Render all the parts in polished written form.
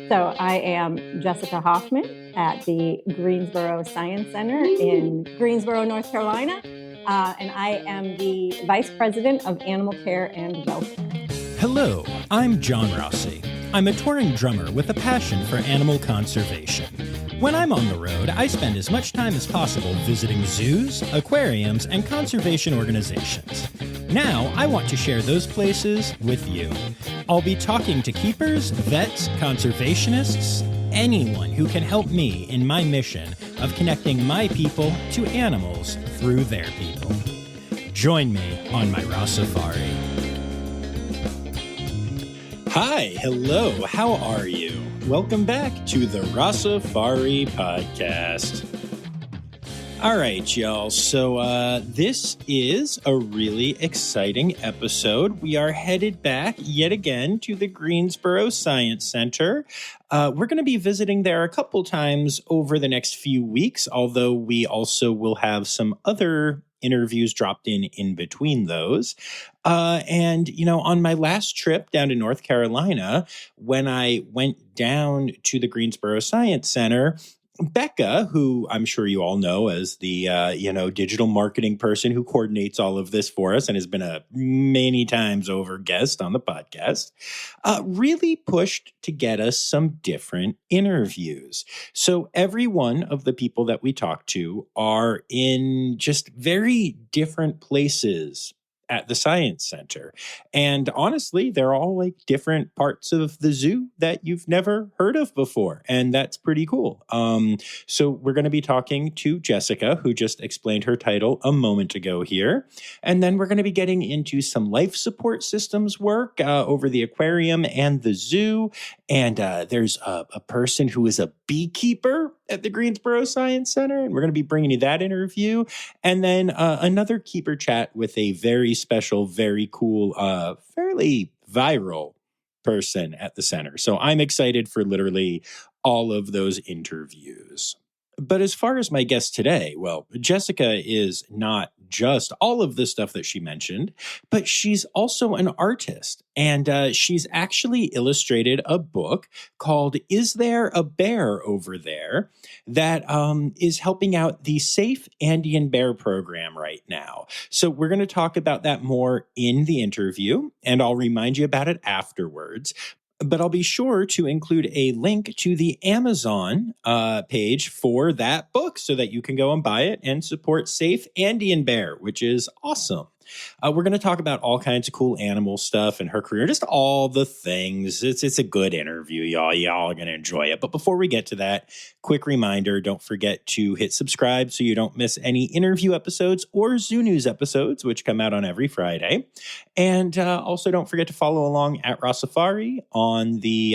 So I am Jessica Hoffman at the Greensboro Science Center in Greensboro, North Carolina, and I am the Vice President of Animal Care and Welfare. Hello, I'm John Rossi. I'm a touring drummer with a passion for animal conservation. When I'm on the road, I spend as much time as possible visiting zoos, aquariums, and conservation organizations. Now, I want to share those places with you. I'll be talking to keepers, vets, conservationists, anyone who can help me in my mission of connecting my people to animals through their people. Join me on my Rossifari. Hi, hello, how are you? Welcome back to the Rossifari podcast. All right, y'all. So this is a really exciting episode. We are headed back yet again to the Greensboro Science Center. We're going to be visiting there a couple times over the next few weeks, although we also will have some other interviews dropped in between those. And, you know, on my last trip down to North Carolina, when I went down to the Greensboro Science Center, Becca, who I'm sure you all know as the, digital marketing person who coordinates all of this for us and has been a many times over guest on the podcast, really pushed to get us some different interviews. So every one of the people that we talk to are in just very different places at the Science Center. And honestly, they're all like different parts of the zoo that you've never heard of before. And that's pretty cool. So we're going to be talking to Jessica, who just explained her title a moment ago here. And then we're going to be getting into some life support systems work over the aquarium and the zoo. And there's a person who is a beekeeper at the Greensboro Science Center. And we're going to be bringing you that interview. And then another keeper chat with a very special, very cool, fairly viral person at the center. So I'm excited for literally all of those interviews. But as far as my guest today, well, Jessica is not just all of the stuff that she mentioned, but she's also an artist. And she's actually illustrated a book called Is There a Bear Over There? That is helping out the Safe Andean Bear program right now. So we're going to talk about that more in the interview, and I'll remind you about it afterwards. But I'll be sure to include a link to the Amazon page for that book so that you can go and buy it and support Safe Andean Bear, which is awesome. We're going to talk about all kinds of cool animal stuff and her career, just all the things. It's a good interview, y'all. Y'all are going to enjoy it. But before we get to that, quick reminder, don't forget to hit subscribe so you don't miss any interview episodes or Zoo News episodes, which come out on every Friday. And also don't forget to follow along at Rossifari on the,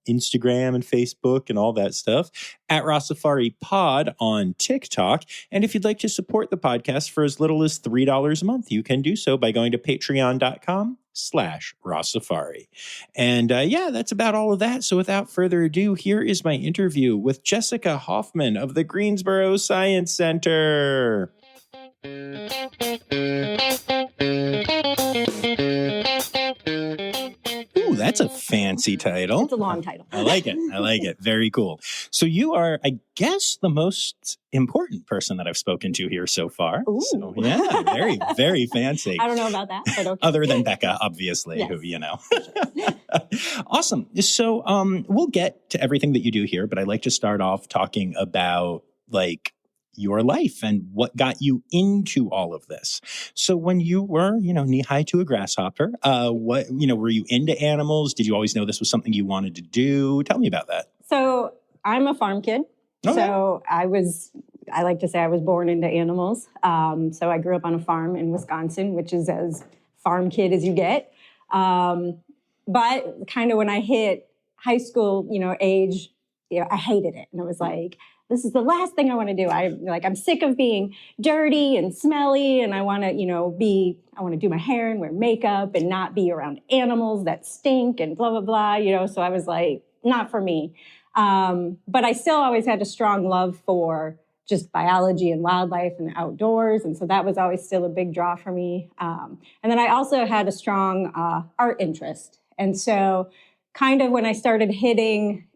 Instagram and Facebook and all that stuff, at Rossifari Pod on TikTok. And if you'd like to support the podcast for as little as $3 a month, you can do so by going to patreon.com/Rossifari. And that's about all of that. So without further ado, here is my interview with Jessica Hoffman of the Greensboro Science Center. Ooh, that's a fancy title. It's a long title. I like it. Very cool. So you are, I guess, the most important person that I've spoken to here so far. Ooh. So yeah, very, very fancy. I don't know about that, but okay. Other than Becca, obviously, yes. who, Awesome. So we'll get to everything that you do here, but I'd like to start off talking about your life and what got you into all of this. So when you were, knee-high to a grasshopper, were you into animals? Did you always know this was something you wanted to do? Tell me about that. So I'm a farm kid. Okay. So I like to say I was born into animals. So I grew up on a farm in Wisconsin, which is as farm kid as you get. But kind of when I hit high school, age, I hated it. And I was like, this is the last thing I want to do. I'm sick of being dirty and smelly, and I want to, I want to do my hair and wear makeup and not be around animals that stink and blah, blah, blah, So I was like, not for me. But I still always had a strong love for just biology and wildlife and the outdoors. And so that was always still a big draw for me. And then I also had a strong art interest. And so kind of when I started hitting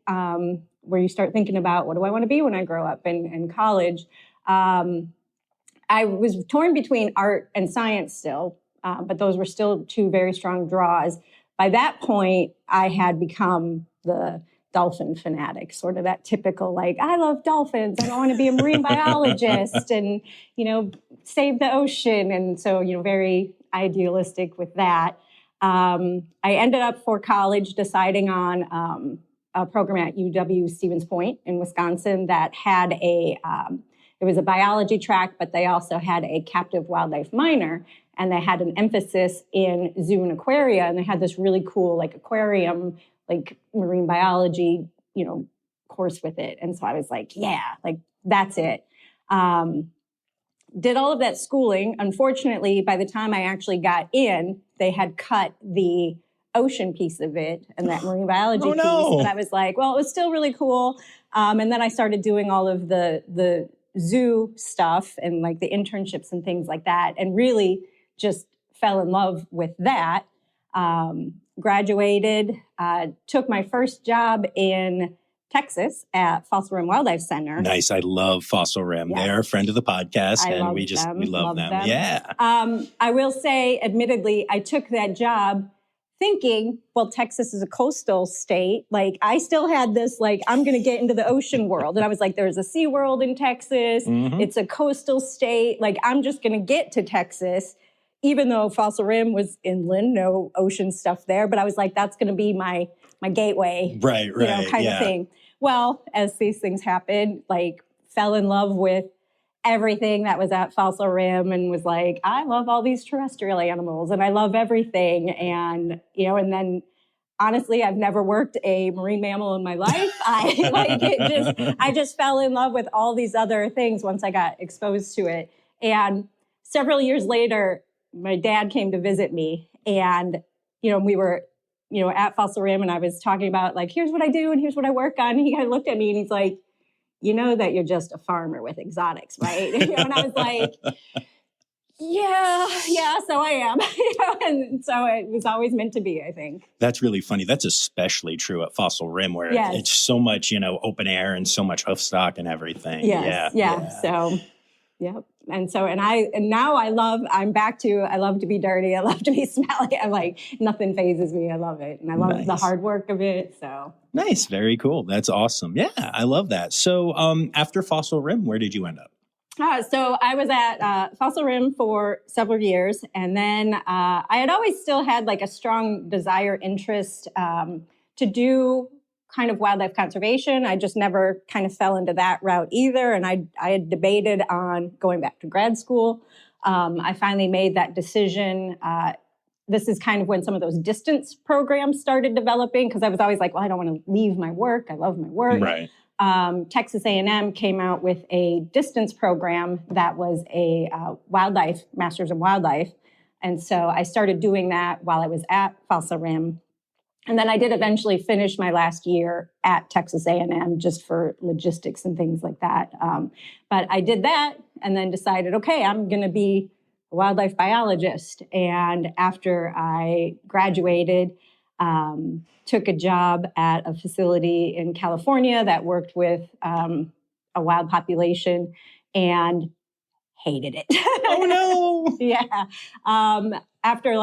where you start thinking about what do I want to be when I grow up in college. I was torn between art and science still, but those were still two very strong draws. By that point, I had become the dolphin fanatic, sort of that typical, like, I love dolphins, I want to be a marine biologist and, save the ocean. And so, very idealistic with that. I ended up for college deciding on a program at UW Stevens Point in Wisconsin that had it was a biology track, but they also had a captive wildlife minor, and they had an emphasis in zoo and aquaria, and they had this really cool, like, aquarium, like, marine biology, course with it. And so I was like, yeah, like, that's it. Did all of that schooling. Unfortunately, by the time I actually got in, they had cut the ocean piece of it and that marine biology piece. But I was like, well, it was still really cool. And then I started doing all of the zoo stuff and like the internships and things like that, and really just fell in love with that. Graduated, took my first job in Texas at Fossil Rim Wildlife Center. Nice. I love Fossil Rim. Yes. They're a friend of the podcast, and we love them. Yeah. I will say, admittedly, I took that job thinking, well, Texas is a coastal state. Like, I still had this, like, I'm going to get into the ocean world. And I was like, there's a sea world in Texas. Mm-hmm. It's a coastal state. Like, I'm just going to get to Texas, even though Fossil Rim was inland, no ocean stuff there. But I was like, that's going to be my gateway, right, kind of thing. Well, as these things happen, like, fell in love with everything that was at Fossil Rim and was like, I love all these terrestrial animals and I love everything. And, and then honestly, I've never worked a marine mammal in my life. I just fell in love with all these other things once I got exposed to it. And several years later, my dad came to visit me, and, we were, at Fossil Rim, and I was talking about, like, here's what I do and here's what I work on. And he kind of looked at me and he's like, you know that you're just a farmer with exotics, right? And I was like, yeah, so I am. And so it was always meant to be, I think. That's really funny. That's especially true at Fossil Rim, where it's so much, open air and so much hoof stock and everything. Yes, yeah. So, yep. And now I love to be dirty. I love to be smelly. I'm like, nothing phases me. I love it. And I love the hard work of it. So nice. Very cool. That's awesome. Yeah, I love that. So after Fossil Rim, where did you end up? So I was at Fossil Rim for several years. And then I had always still had like a strong desire, interest to do kind of wildlife conservation. I just never kind of fell into that route either. And I had debated on going back to grad school. I finally made that decision. This is kind of when some of those distance programs started developing, because I was always like, well, I don't want to leave my work. I love my work. Right. Texas A&M came out with a distance program that was a wildlife, Masters in Wildlife. And so I started doing that while I was at Fossil Rim. And then I did eventually finish my last year at Texas A&M just for logistics and things like that. But I did that and then decided, okay, I'm going to be a wildlife biologist. And after I graduated, took a job at a facility in California that worked with a wild population and hated it. Oh, no. Yeah. After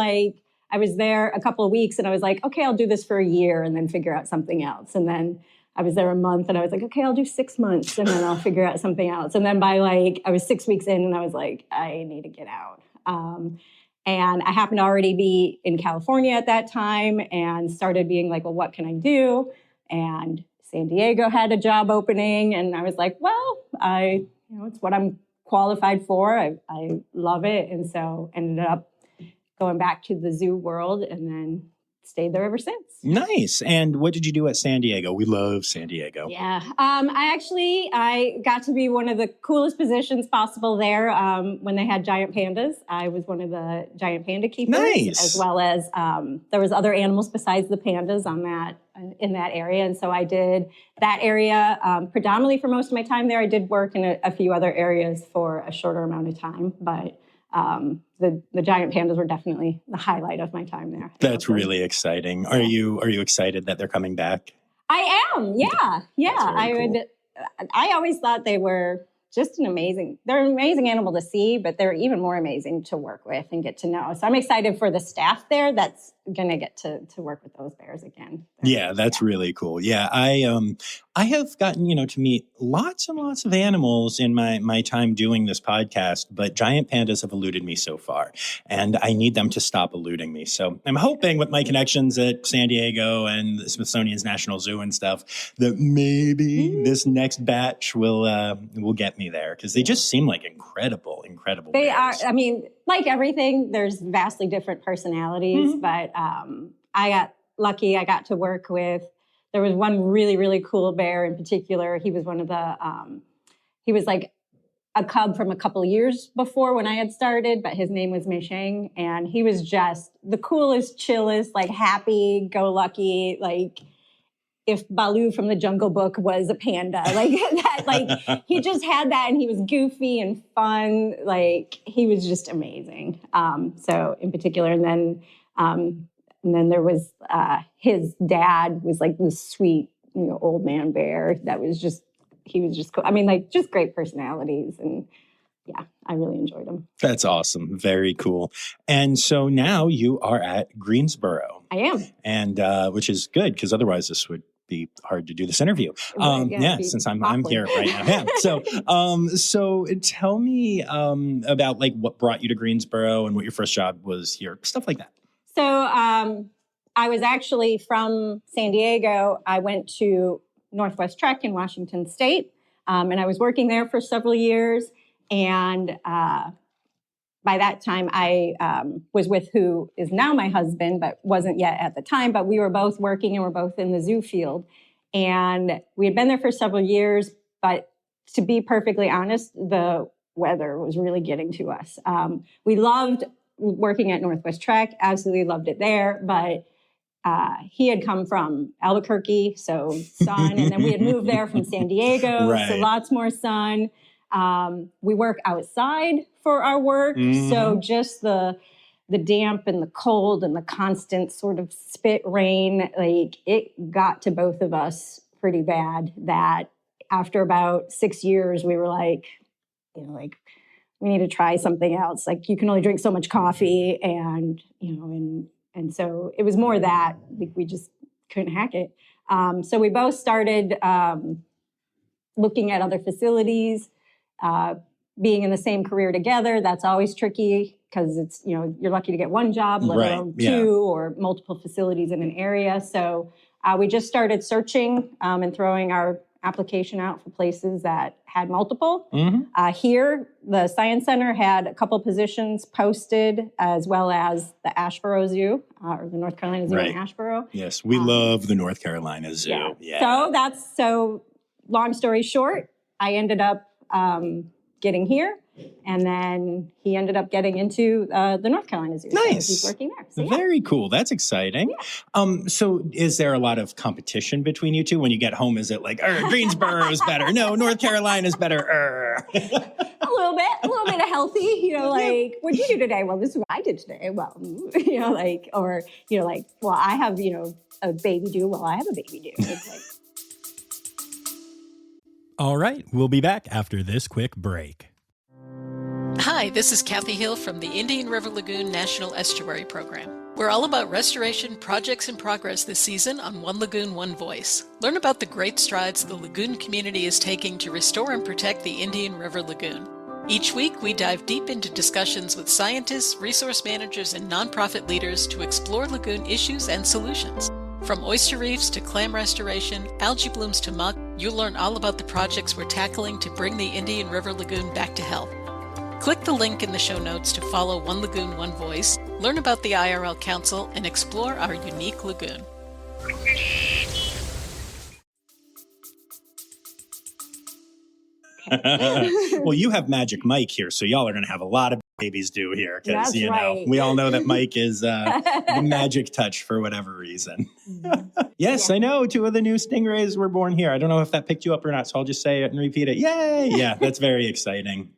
I was there a couple of weeks and I was like, okay, I'll do this for a year and then figure out something else. And then I was there a month and I was like, okay, I'll do 6 months and then I'll figure out something else. And then by I was 6 weeks in and I was like, I need to get out. And I happened to already be in California at that time and started being like, well, what can I do? And San Diego had a job opening and I was like, well, it's what I'm qualified for. I love it. And so ended up going back to the zoo world and then stayed there ever since. Nice. And what did you do at San Diego? We love San Diego. Yeah. I got to be one of the coolest positions possible there when they had giant pandas. I was one of the giant panda keepers. Nice. As well as there was other animals besides the pandas in that area. And so I did that area predominantly for most of my time there. I did work in a few other areas for a shorter amount of time, but the giant pandas were definitely the highlight of my time there. That's really exciting. Are you excited that they're coming back? I am. Yeah. Yeah. Very I always thought they were just they're an amazing animal to see, but they're even more amazing to work with and get to know. So I'm excited for the staff there that's going to get to work with those bears again. Yeah, that's really cool. Yeah, I have gotten, to meet lots and lots of animals in my time doing this podcast, but giant pandas have eluded me so far, and I need them to stop eluding me. So I'm hoping with my connections at San Diego and the Smithsonian's National Zoo and stuff that maybe this next batch will get me there, because they just seem like incredible They bears. are. I mean, like everything, there's vastly different personalities, but I got lucky. I got to work with, there was one really, really cool bear in particular. He was one of he was like a cub from a couple of years before when I had started, but his name was Mei Sheng. And he was just the coolest, chillest, like happy, go lucky, like if Baloo from the Jungle Book was a panda, like that, like he just had that, and he was goofy and fun. Like he was just amazing. So in particular, and then there was his dad was like this sweet, old man bear that was he was just cool. I mean, like just great personalities, and yeah, I really enjoyed him. That's awesome. Very cool. And so now you are at Greensboro. I am. And which is good, because otherwise this would be hard to do this interview. Since I'm here right now. Yeah. So tell me about like what brought you to Greensboro and what your first job was here, stuff like that. So I was actually from San Diego. I went to Northwest Trek in Washington State, and I was working there for several years. And by that time, I was with who is now my husband, but wasn't yet at the time. But we were both working, and we're both in the zoo field. And we had been there for several years. But to be perfectly honest, the weather was really getting to us. We loved working at Northwest Trek, absolutely loved it there. But he had come from Albuquerque, so sun. And then we had moved there from San Diego, so lots more sun. We work outside for our work, so just the damp and the cold and the constant sort of spit rain, like it got to both of us pretty bad. That after about 6 years, we were like, we need to try something else. Like you can only drink so much coffee, and and so it was more that we just couldn't hack it. So we both started looking at other facilities. Being in the same career together, that's always tricky, because it's, you're lucky to get one job, let alone two or multiple facilities in an area. So we just started searching and throwing our application out for places that had multiple. Here, the Science Center had a couple positions posted, as well as the Asheboro Zoo, or the North Carolina Zoo in Asheboro. Yes, we love the North Carolina Zoo. Yeah. So long story short, I ended up getting here, and then he ended up getting into the North Carolina Zoo. Nice. So he's working there. So, Very cool. That's exciting. Yeah. So is there a lot of competition between you two when you get home? Is it like, Greensboro is better? No, North Carolina is better. a little bit of healthy, like, what'd you do today? Well, this is what I did today. Well, well, I have, a baby due. Well, I have a baby due. It's like, all right, we'll be back after this quick break. Hi, this is Kathy Hill from the Indian River Lagoon National Estuary Program. We're all about restoration projects in progress this season on One Lagoon, One Voice. Learn about the great strides the lagoon community is taking to restore and protect the Indian River Lagoon. Each week, we dive deep into discussions with scientists, resource managers, and nonprofit leaders to explore lagoon issues and solutions. From oyster reefs to clam restoration, algae blooms to muck, you'll learn all about the projects we're tackling to bring the Indian River Lagoon back to health. Click the link in the show notes to follow One Lagoon, One Voice, learn about the IRL Council, and explore our unique lagoon. Well, you have Magic Mike here, so y'all are going to have a lot of babies do here, because, That's right. we all know that Mike is the magic touch for whatever reason. Yes, Yeah. I know. 2 of the new stingrays were born here. I don't know if that picked you up or not, so I'll just say it and repeat it. Yay! Yeah, that's very exciting.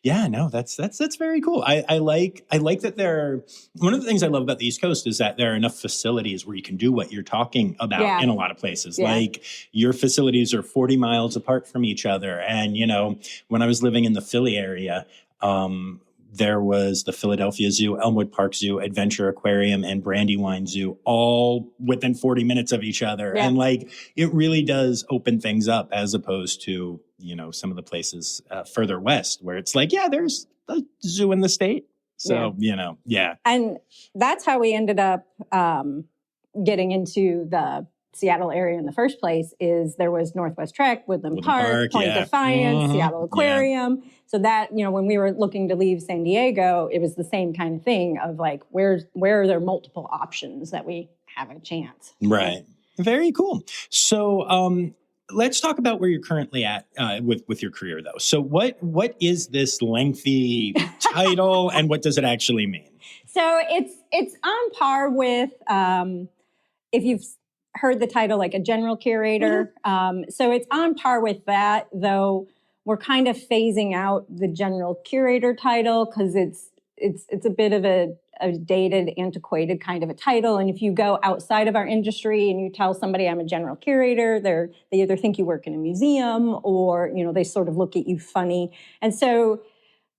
That's very cool. I like that one of the things I love about the East Coast is that there are enough facilities where you can do what you're talking about in a lot of places. Yeah. Like, your facilities are 40 miles apart from each other. And, when I was living in the Philly area, there was the Philadelphia Zoo, Elmwood Park Zoo, Adventure Aquarium, and Brandywine Zoo, all within 40 minutes of each other. Yeah. And it really does open things up, as opposed to, some of the places further west where it's there's a zoo in the state. So, yeah. And that's how we ended up getting into the Seattle area in the first place. Is there was Northwest Trek, Woodland Park, Point Defiance, Seattle Aquarium. Yeah. So that, when we were looking to leave San Diego, it was the same kind of thing of where are there multiple options that we have a chance. Right. Very cool. So let's talk about where you're currently at with your career, though. So what is this lengthy title, and what does it actually mean? So it's on par with, if you've heard the title, like a general curator. Mm-hmm. So it's on par with that, though we're kind of phasing out the general curator title because it's a bit of a dated, antiquated kind of a title. And if you go outside of our industry and you tell somebody I'm a general curator, they either think you work in a museum or, they sort of look at you funny. And so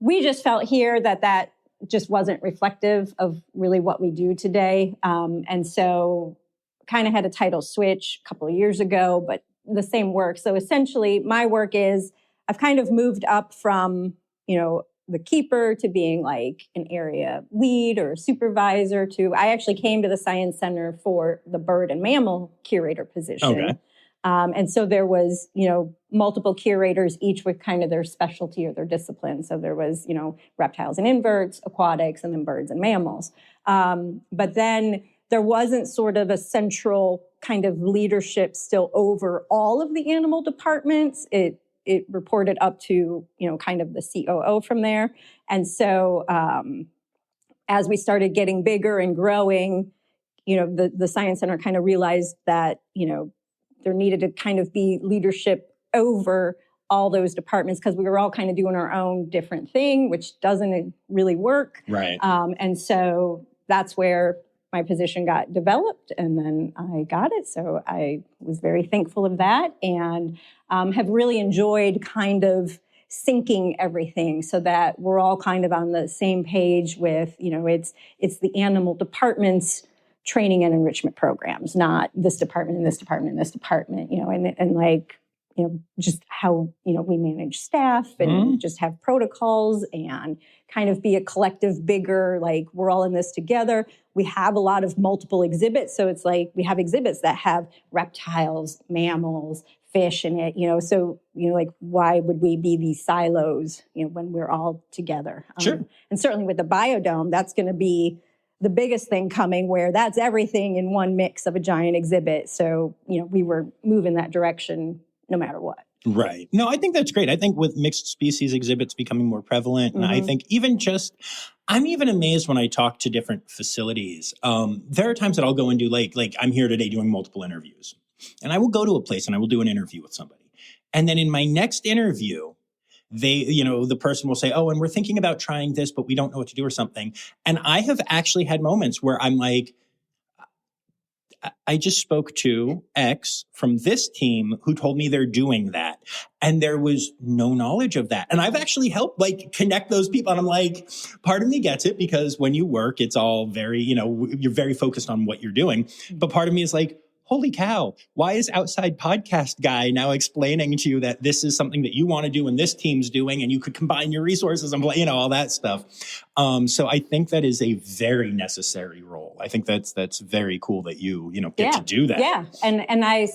we just felt here that just wasn't reflective of really what we do today. And so kind of had a title switch a couple of years ago, but the same work. So essentially my work is I've kind of moved up from, the keeper to being like an area lead or a supervisor I actually came to the Science Center for the bird and mammal curator position. Okay. And so there was, multiple curators, each with kind of their specialty or their discipline. So there was, reptiles and inverts, aquatics, and then birds and mammals. But then there wasn't sort of a central kind of leadership still over all of the animal departments. It reported up to, kind of the COO from there. And so as we started getting bigger and growing, the Science Center kind of realized that, there needed to kind of be leadership over all those departments because we were all kind of doing our own different thing, which doesn't really work. Right. And so that's where my position got developed, and then I got it. So I was very thankful of that, and have really enjoyed kind of syncing everything so that we're all kind of on the same page with, it's the animal department's training and enrichment programs, not this department and this department and this department, and just how, we manage staff and just have protocols and kind of be a collective bigger, we're all in this together. We have a lot of multiple exhibits. So it's we have exhibits that have reptiles, mammals, fish in it, so, why would we be these silos, when we're all together? Sure. And certainly with the biodome, that's going to be the biggest thing coming, where that's everything in one mix of a giant exhibit. So, we were moving that direction no matter what. Right. No, I think that's great. I think with mixed species exhibits becoming more prevalent, and I think I'm even amazed when I talk to different facilities. There are times that I'll go and do like I'm here today doing multiple interviews, and I will go to a place and I will do an interview with somebody. And then in my next interview, the person will say, oh, and we're thinking about trying this, but we don't know what to do or something. And I have actually had moments where I'm like, I just spoke to X from this team who told me they're doing that. And there was no knowledge of that. And I've actually helped connect those people. And I'm like, part of me gets it because when you work, it's all very, you're very focused on what you're doing. But part of me is like, holy cow, why is outside podcast guy now explaining to you that this is something that you want to do and this team's doing and you could combine your resources and, all that stuff. So I think that is a very necessary role. I think that's very cool that you get to do that. Yeah. And I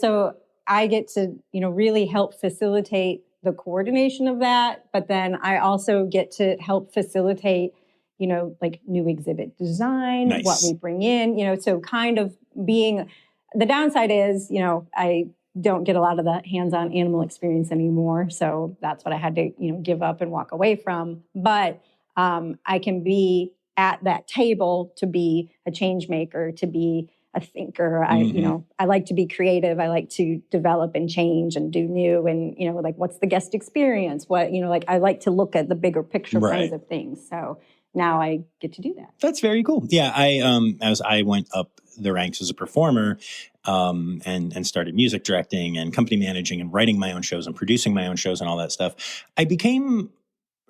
get to, really help facilitate the coordination of that. But then I also get to help facilitate, new exhibit design, nice. What we bring in, so kind of being... The downside is, I don't get a lot of the hands-on animal experience anymore. So that's what I had to, give up and walk away from. But I can be at that table to be a change maker, to be a thinker. I like to be creative. I like to develop and change and do new and, like what's the guest experience? What, like I like to look at the bigger picture kinds of things. So now I get to do that. That's very cool. Yeah. As I went up the ranks as a performer, and started music directing and company managing and writing my own shows and producing my own shows and all that stuff, I became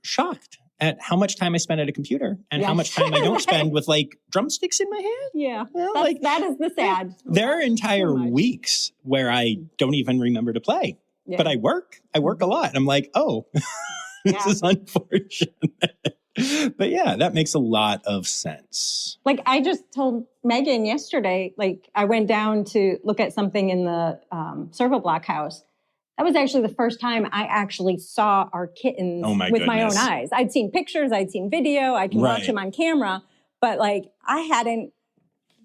shocked at how much time I spent at a computer and how much time I don't spend with like drumsticks in my hand. Yeah. Well, that is the sad. There are entire weeks where I don't even remember to play, but I work a lot. And I'm like, oh, this is unfortunate. But yeah, that makes a lot of sense. Like I just told Megan yesterday, like I went down to look at something in the Servo Block house. That was actually the first time I actually saw our kittens with my own eyes. I'd seen pictures, I'd seen video, I can watch them on camera, but like I hadn't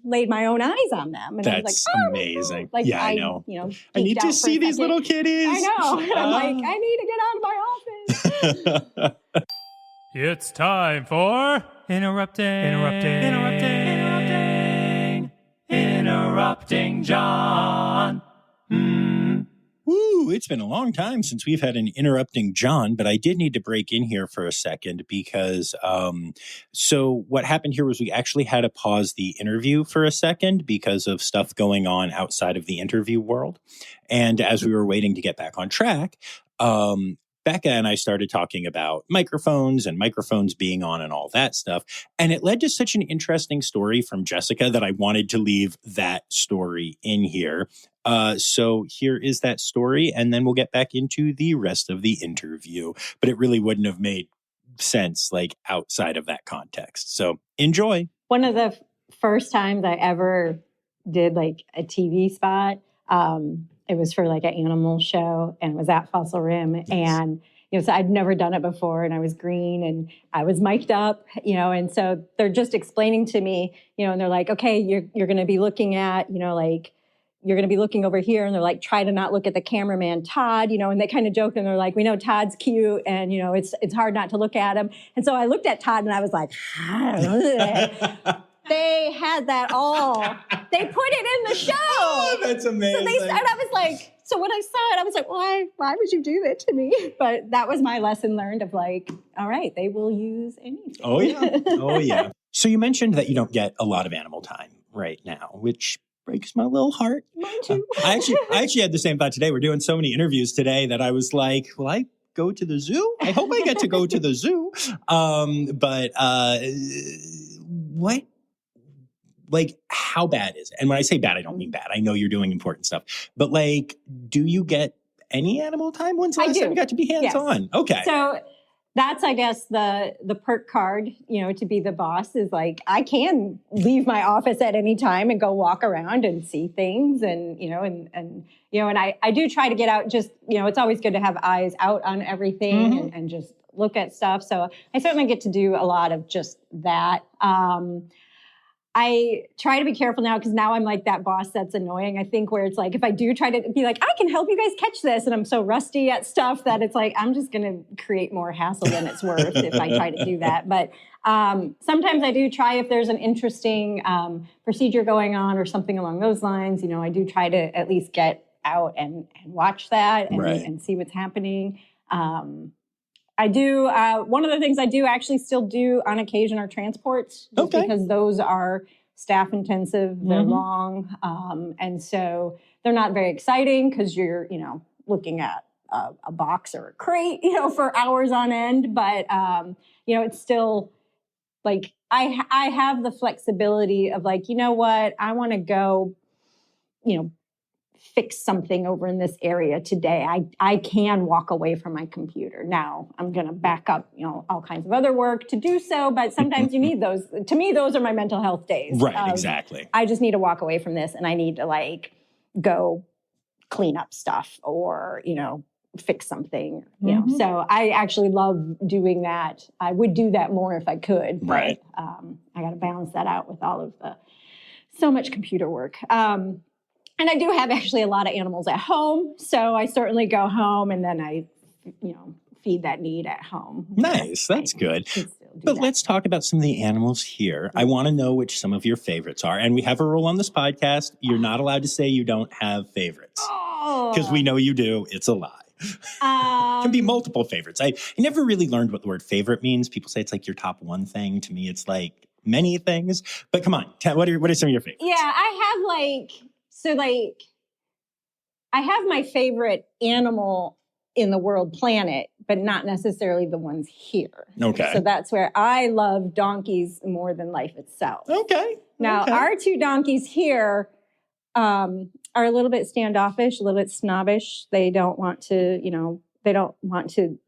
laid my own eyes on them. And that's I was like, oh, amazing. like, yeah, I know. I need to out see these little kitties. I know. And I'm like, I need to get out of my office. It's time for Interrupting John. Woo, it's been a long time since we've had an Interrupting John, but I did need to break in here for a second because so what happened here was we actually had to pause the interview for a second because of stuff going on outside of the interview world. And as we were waiting to get back on track, Becca and I started talking about microphones and microphones being on and all that stuff. And it led to such an interesting story from Jessica that I wanted to leave that story in here. So here is that story, and then we'll get back into the rest of the interview. But it really wouldn't have made sense like outside of that context. So enjoy. One of the first times I ever did like a TV spot, it was for like an animal show and it was at Fossil Rim. And, so I'd never done it before and I was green and I was mic'd up, and so they're just explaining to me, and they're like, okay, you're going to be looking at, like, you're going to be looking over here. And they're like, try to not look at the cameraman, Todd, and they kind of joked and they're like, we know Todd's cute and, it's hard not to look at him. And so I looked at Todd and I was like, they had that all. They put it in the show. Oh, that's amazing. So I was like, so when I saw it, I was like, why would you do that to me? But that was my lesson learned of like, all right, they will use anything. Oh, yeah. Oh, yeah. So you mentioned that you don't get a lot of animal time right now, which breaks my little heart. Mine too. I actually had the same thought today. We're doing so many interviews today that I was like, will I go to the zoo? I hope I get to go to the zoo. But what? Like, how bad is it? And when I say bad, I don't mean bad. I know you're doing important stuff. But, like, do you get any animal time? When's the last time you got to be hands-on? Yes. Okay. So that's, I guess, the perk card, to be the boss is, like, I can leave my office at any time and go walk around and see things. And, and I do try to get out just, it's always good to have eyes out on everything and just look at stuff. So I certainly get to do a lot of just that. I try to be careful now because now I'm like that boss that's annoying. I think where it's like, if I do try to be like, I can help you guys catch this. And I'm so rusty at stuff that it's like, I'm just going to create more hassle than it's worth if I try to do that. But sometimes I do try if there's an interesting procedure going on or something along those lines. I do try to at least get out and watch that and see what's happening. I do, one of the things I do actually still do on occasion are transports, just because those are staff intensive, they're long, and so they're not very exciting because you're, looking at a box or a crate, for hours on end, but, it's still like, I have the flexibility of like, what, I want to go, fix something over in this area today. I can walk away from my computer. Now I'm going to back up, all kinds of other work to do so, but sometimes you need those. To me, those are my mental health days. Right, exactly. I just need to walk away from this and I need to like go clean up stuff or, fix something, So I actually love doing that. I would do that more if I could, but right. I got to balance that out with all of so much computer work. And I do have actually a lot of animals at home. So I certainly go home and then I, feed that need at home. Nice. That's good. do But that. let's talk about some of the animals here. I want to know which some of your favorites are. And we have a rule on this podcast. You're not allowed to say you don't have favorites. Because we know you do. It's a lie. Can be multiple favorites. I never really learned what the word favorite means. People say it's like your top one thing. To me, it's like many things. But come on, what are some of your favorites? Yeah, I have my favorite animal in the world, planet, but not necessarily the ones here. Okay. So that's where I love donkeys more than life itself. Okay. Now, our two donkeys here are a little bit standoffish, a little bit snobbish. They don't want to,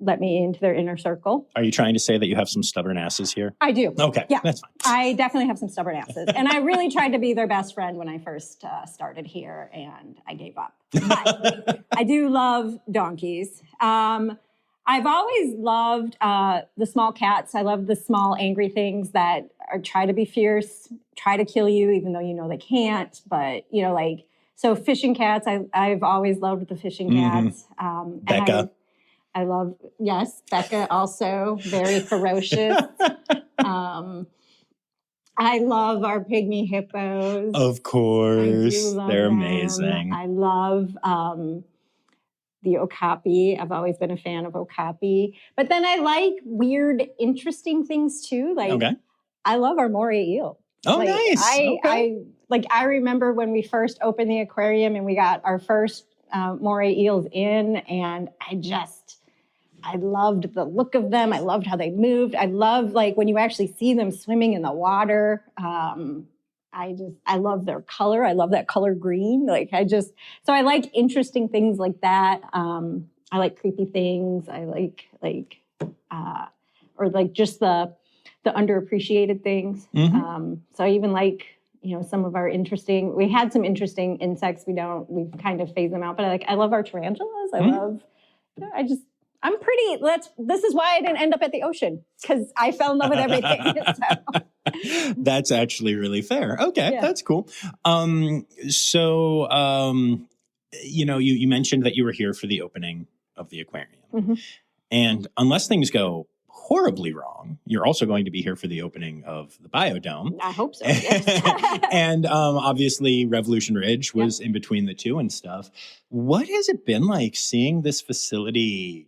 let me into their inner circle. Are you trying to say that you have some stubborn asses here? I do. Okay. Yeah. That's fine. I definitely have some stubborn asses. And I really tried to be their best friend when I first started here, and I gave up. But I do love donkeys. I've always loved the small cats. I love the small angry things that try to be fierce, try to kill you, even though you know they can't. But, so fishing cats, I've always loved the fishing cats. Becca. I love, yes, Becca also, very ferocious. I love our pygmy hippos. Of course. They're them. amazing. I love the okapi. I've always been a fan of okapi. But then I like weird, interesting things too. I love our moray eel. Oh, nice. I remember when we first opened the aquarium and we got our first moray eels in, and I loved the look of them. I loved how they moved. I love when you actually see them swimming in the water. I love their color. I love that color green. So I like interesting things like that. I like creepy things. I just the underappreciated things. So I even some of our we had some interesting insects. We've kind of phased them out, but I love our tarantulas. This is why I didn't end up at the ocean, because I fell in love with everything. So. That's actually really fair. Okay, Yeah. That's cool. You mentioned that you were here for the opening of the aquarium. Mm-hmm. And unless things go horribly wrong, you're also going to be here for the opening of the biodome. I hope so. Yes. And obviously Revolution Ridge was in between the two and stuff. What has it been like seeing this facility?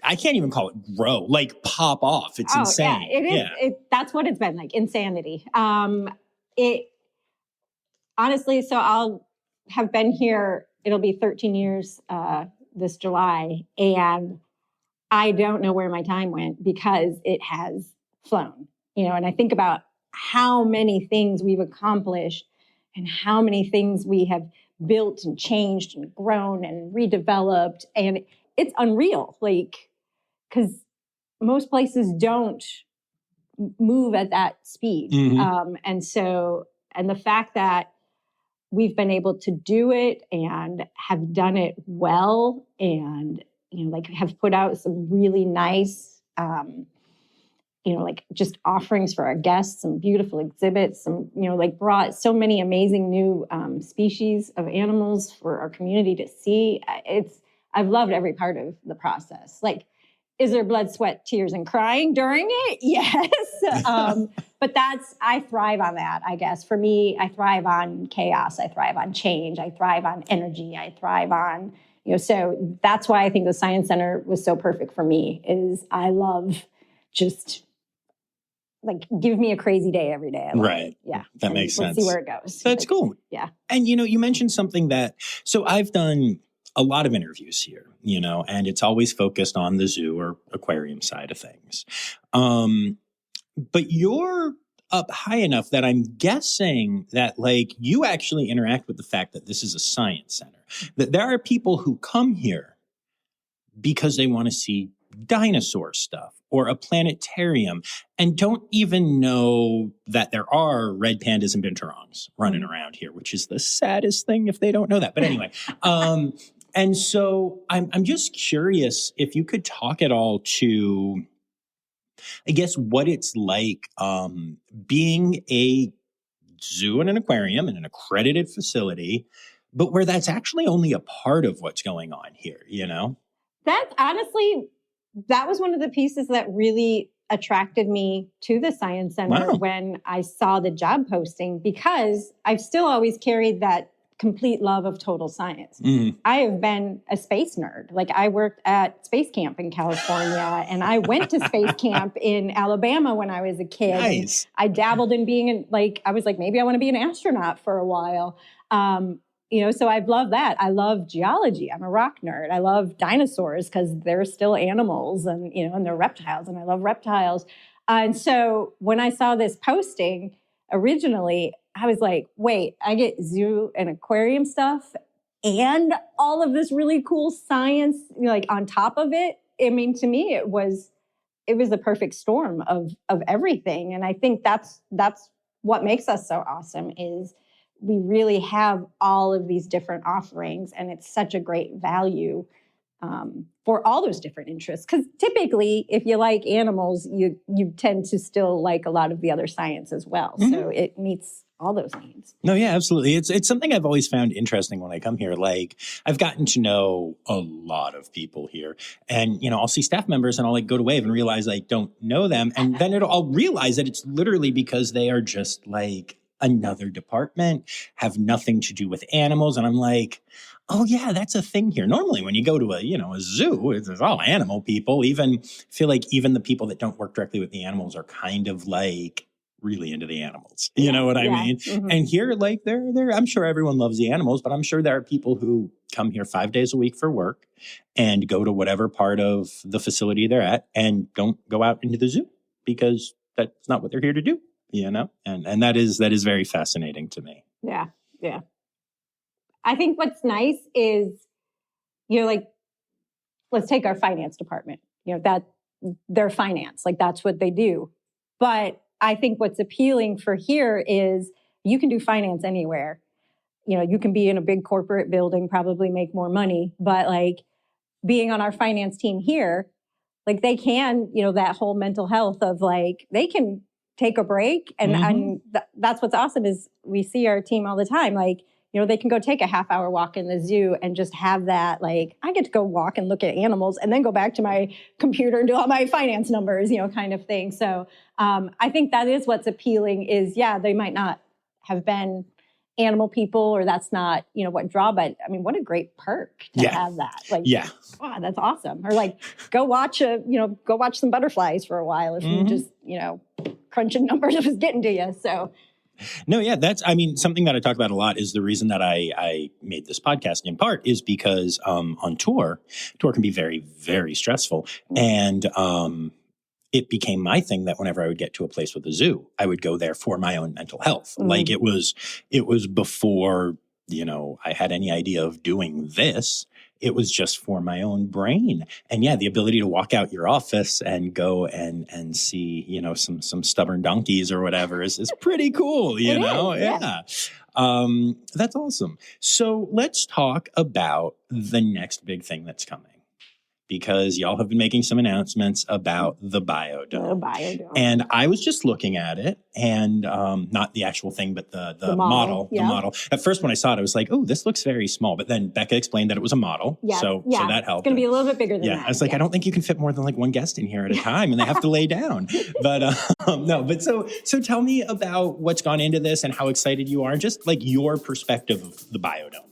I can't even call it grow, pop off. It's insane. Yeah, it is. Yeah. That's what it's been like, insanity. Honestly, so I'll have been here, it'll be 13 years this July, and I don't know where my time went because it has flown, and I think about how many things we've accomplished and how many things we have built and changed and grown and redeveloped. And it's unreal, because most places don't move at that speed. Mm-hmm. And the fact that we've been able to do it and have done it well, and have put out some really nice, just offerings for our guests, some beautiful exhibits, some, brought so many amazing new species of animals for our community to see. I've loved every part of the process. Is there blood, sweat, tears, and crying during it? Yes. But I thrive on that, I guess. For me, I thrive on chaos. I thrive on change. I thrive on energy. I thrive on, so that's why I think the Science Center was so perfect for me, is I love just give me a crazy day every day. Right. Yeah. That makes sense. Let's see where it goes. That's cool. Yeah. And, you mentioned something so I've done a lot of interviews here, and it's always focused on the zoo or aquarium side of things. But you're up high enough that I'm guessing that you actually interact with the fact that this is a science center, that there are people who come here because they want to see dinosaur stuff or a planetarium and don't even know that there are red pandas and binturongs running around here, which is the saddest thing if they don't know that. But anyway, and so I'm just curious if you could talk at all to, I guess, what it's like being a zoo and an aquarium in an accredited facility, but where that's actually only a part of what's going on here, That honestly, that was one of the pieces that really attracted me to the Science Center when I saw the job posting, because I've still always carried that complete love of total science. I have been a space nerd. Like, I worked at space camp in California, and I went to space camp in Alabama when I was a kid. Nice. I dabbled in being I was like, maybe I want to be an astronaut for a while. So I've loved that. I love geology. I'm a rock nerd. I love dinosaurs because they're still animals, and they're reptiles, and I love reptiles. And so when I saw this posting originally, I was like, wait, I get zoo and aquarium stuff and all of this really cool science, on top of it. I mean, to me, it was the perfect storm of everything. And I think that's what makes us so awesome, is we really have all of these different offerings, and it's such a great value for all those different interests. Because typically, if you like animals, you tend to still like a lot of the other science as well. So it meets all those needs. No, yeah, absolutely. It's something I've always found interesting when I come here. Like, I've gotten to know a lot of people here, and, I'll see staff members and I'll go to wave and realize I don't know them. And then I'll realize that it's literally because they are just like another department, have nothing to do with animals. And I'm like, oh yeah, that's a thing here. Normally when you go to a zoo, it's all animal people. I feel like even the people that don't work directly with the animals are kind of like really into the animals. You know what I mean? Mm-hmm. And here, they're I'm sure everyone loves the animals, but I'm sure there are people who come here 5 days a week for work and go to whatever part of the facility they're at and don't go out into the zoo because that's not what they're here to do, And that is very fascinating to me. Yeah. Yeah. I think what's nice is, let's take our finance department, that their finance, that's what they do. But I think what's appealing for here is you can do finance anywhere. You can be in a big corporate building, probably make more money, but being on our finance team here, they can, that whole mental health of they can take a break. And, that's what's awesome is we see our team all the time. They can go take a half-hour walk in the zoo and just have that, I get to go walk and look at animals and then go back to my computer and do all my finance numbers, kind of thing. So I think that is what's appealing is, they might not have been animal people, or that's not, what draw, but I mean, what a great perk to have that. Wow, that's awesome. Or go watch some butterflies for a while if you just, crunching numbers was getting to you. So no, yeah, something that I talk about a lot is the reason that I made this podcast in part is because on tour can be very, very stressful. And it became my thing that whenever I would get to a place with a zoo, I would go there for my own mental health. It was before, I had any idea of doing this. It was just for my own brain. And the ability to walk out your office and go and see, some stubborn donkeys or whatever is pretty cool, you know? Yeah. That's awesome. So let's talk about the next big thing that's coming. Because y'all have been making some announcements about the biodome. The biodome. And I was just looking at it, and not the actual thing, but the model. Yeah. The model. At first, when I saw it, I was like, oh, this looks very small. But then Becca explained that it was a model. Yeah. So that helped. It's going to be a little bit bigger than that. I was like, I don't think you can fit more than one guest in here at a time, and they have to lay down. But no, but so tell me about what's gone into this and how excited you are, just your perspective of the biodome.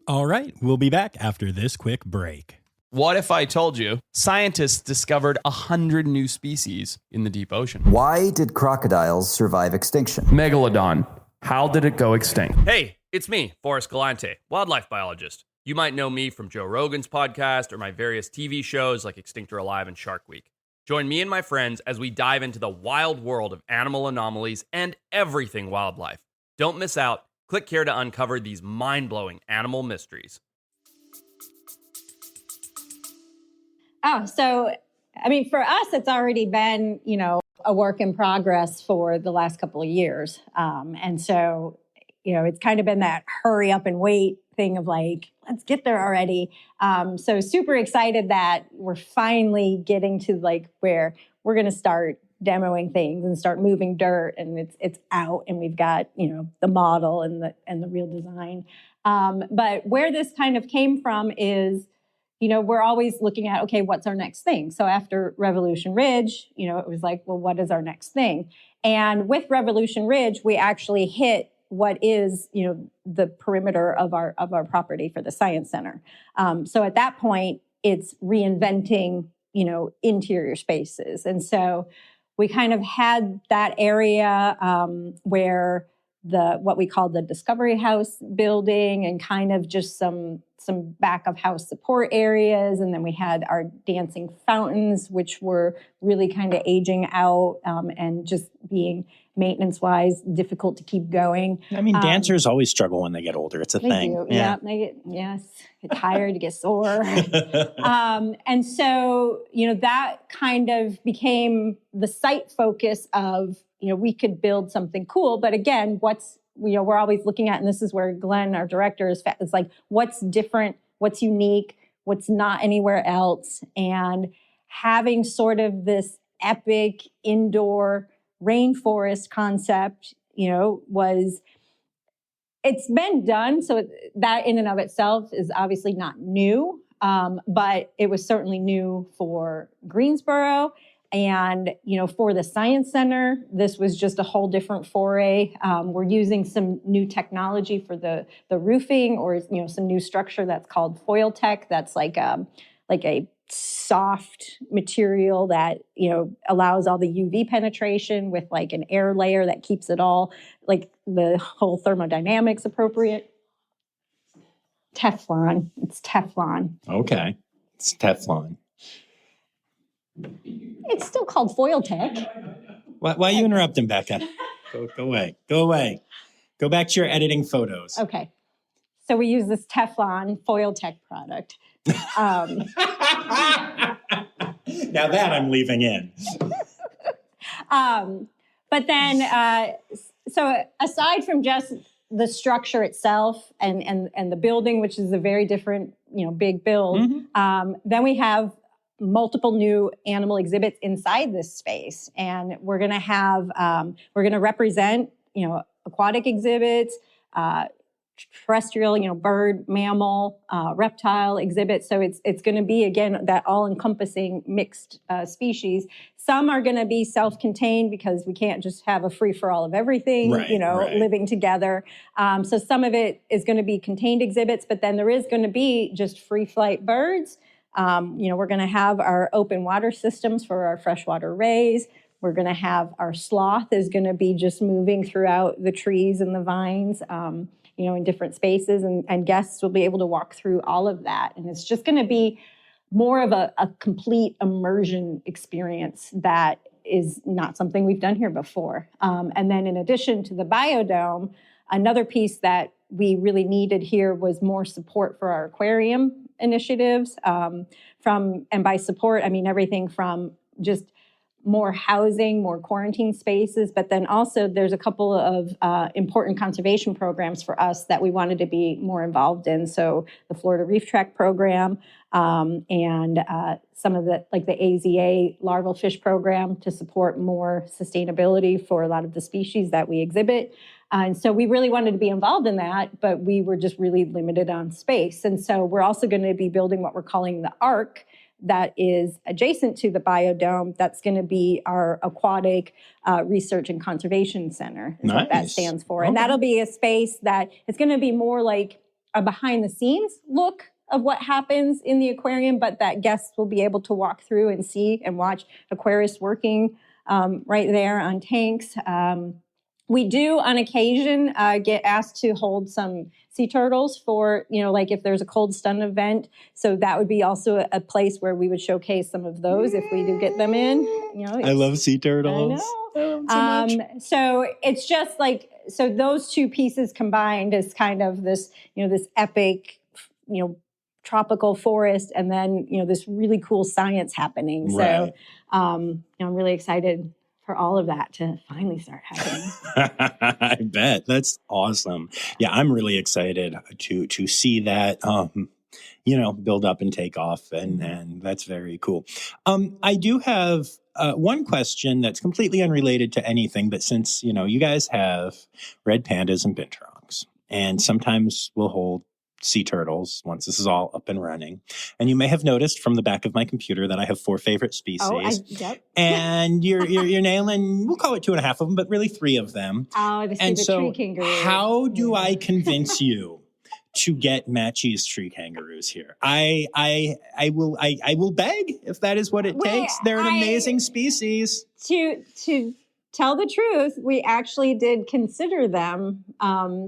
All right, we'll be back after this quick break. What if I told you scientists discovered 100 new species in the deep ocean? Why did crocodiles survive extinction? Megalodon. How did it go extinct? Hey, it's me, Forrest Galante, wildlife biologist. You might know me from Joe Rogan's podcast or my various TV shows like Extinct or Alive and Shark Week. Join me and my friends as we dive into the wild world of animal anomalies and everything wildlife. Don't miss out. Click here to uncover these mind-blowing animal mysteries. Oh, so, for us, it's already been, a work in progress for the last couple of years. And so, it's kind of been that hurry up and wait thing of let's get there already. So super excited that we're finally getting to where we're going to start demoing things and start moving dirt, and it's out, and we've got the model and the real design. But where this kind of came from is we're always looking at, okay, what's our next thing? So after Revolution Ridge, it was like, well, what is our next thing? And with Revolution Ridge, we actually hit what is, the perimeter of our property for the Science Center. So at that point, it's reinventing, interior spaces. And so we kind of had that area where what we call the Discovery House building and kind of just some back of house support areas. And then we had our dancing fountains, which were really kind of aging out and just being maintenance-wise difficult to keep going. I mean, dancers always struggle when they get older. It's a thing. Do. Yeah, they get tired, you get sore. And so, that kind of became the site focus of, we could build something cool. But again, we're always looking at, and this is where Glenn, our director, is like, what's different, what's unique, what's not anywhere else. And having sort of this epic indoor rainforest concept, it's been done. So that in and of itself is obviously not new, but it was certainly new for Greensboro. And, for the Science Center, this was just a whole different foray. We're using some new technology for the roofing, or, some new structure that's called foil tech. That's like a soft material that, allows all the UV penetration with like an air layer that keeps it all, like the whole thermodynamics appropriate. Teflon. It's Teflon. Okay. It's Teflon. It's still called foil tech. Why are you interrupting, Becca? Go away. Go away. Go back to your editing photos. Okay. So we use this Teflon foil tech product. Now that I'm leaving in. But then, so aside from just the structure itself and the building, which is a very different, big build, then we have multiple new animal exhibits inside this space. And we're going to represent, aquatic exhibits, terrestrial, bird, mammal, reptile exhibits. So it's going to be, again, that all-encompassing mixed species. Some are going to be self-contained because we can't just have a free-for-all of everything, living together. So some of it is going to be contained exhibits, but then there is going to be just free-flight birds. We're going to have our open water systems for our freshwater rays. We're going to have our sloth is going to be just moving throughout the trees and the vines, in different spaces, and guests will be able to walk through all of that. And it's just going to be more of a complete immersion experience that is not something we've done here before. And then in addition to the biodome, another piece that we really needed here was more support for our aquarium initiatives. And by support, I mean everything from just more housing, more quarantine spaces, but then also there's a couple of important conservation programs for us that we wanted to be more involved in. So the Florida Reef Track program and some of the AZA larval fish program to support more sustainability for a lot of the species that we exhibit. And so we really wanted to be involved in that, but we were just really limited on space. And so we're also going to be building what we're calling the ARC, that is adjacent to the biodome. That's going to be our aquatic research and conservation center, is what that stands for. Okay. And that'll be a space that it's going to be more like a behind the scenes look of what happens in the aquarium, but that guests will be able to walk through and see and watch aquarists working right there on tanks. We do, on occasion, get asked to hold some sea turtles for, if there's a cold stun event. So that would be also a place where we would showcase some of those if we do get them in. I love sea turtles. I know. I love them so much. So it's just so those two pieces combined is kind of this, this epic, tropical forest, and then, this really cool science happening. Right. So I'm really excited for all of that to finally start happening. I bet. That's awesome. Yeah, I'm really excited to see that, build up and take off, and that's very cool. I do have one question that's completely unrelated to anything, but since, you guys have red pandas and binturongs, and sometimes we'll hold sea turtles once this is all up and running. And you may have noticed from the back of my computer that I have 4 favorite species. Yep. And you're nailing, we'll call it 2.5 of them, but really 3 of them. Oh, the tree kangaroo. How do I convince you to get Matchie's tree kangaroos here? I will beg if that is what it takes. They're an amazing species. To tell the truth, we actually did consider them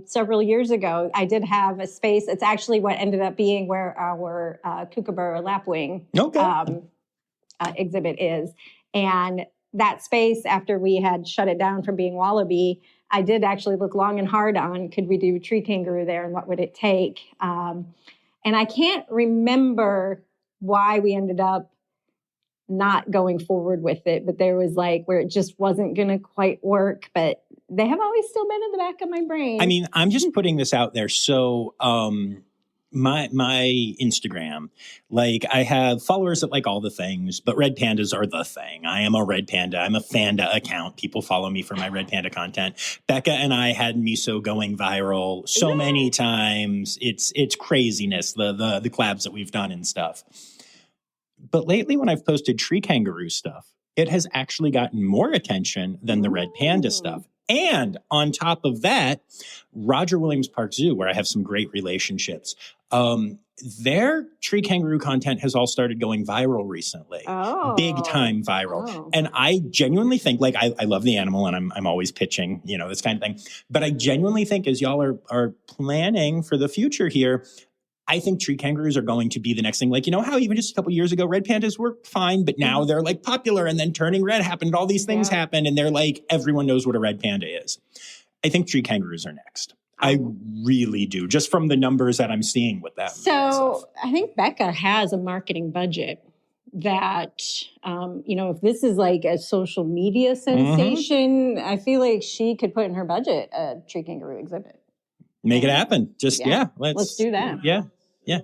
several years ago. I did have a space. It's actually what ended up being where our kookaburra lapwing exhibit is. And that space, after we had shut it down from being wallaby, I did actually look long and hard on, could we do tree kangaroo there and what would it take? And I can't remember why we ended up not going forward with it, but there was where it just wasn't going to quite work, but they have always still been in the back of my brain. I mean, I'm just putting this out there. So, my Instagram, I have followers that like all the things, but red pandas are the thing. I am a red panda. I'm a Fanda account. People follow me for my red panda content. Becca and I had Miso going viral so many times. It's craziness, the collabs that we've done and stuff. But lately, when I've posted tree kangaroo stuff, it has actually gotten more attention than the red panda stuff. And on top of that, Roger Williams Park Zoo, where I have some great relationships, their tree kangaroo content has all started going viral recently. Oh. Big time viral. Oh. And I genuinely think, I love the animal and I'm always pitching, this kind of thing. But I genuinely think as y'all are planning for the future here, I think tree kangaroos are going to be the next thing. How even just a couple years ago, red pandas were fine, but now they're popular, and then turning red happened. All these things happened, and they're everyone knows what a red panda is. I think tree kangaroos are next. I really do, just from the numbers that I'm seeing with them. So I think Becca has a marketing budget that, if this is a social media sensation, I feel like she could put in her budget a tree kangaroo exhibit. Make it happen. Just, let's do that. Yeah. Yeah.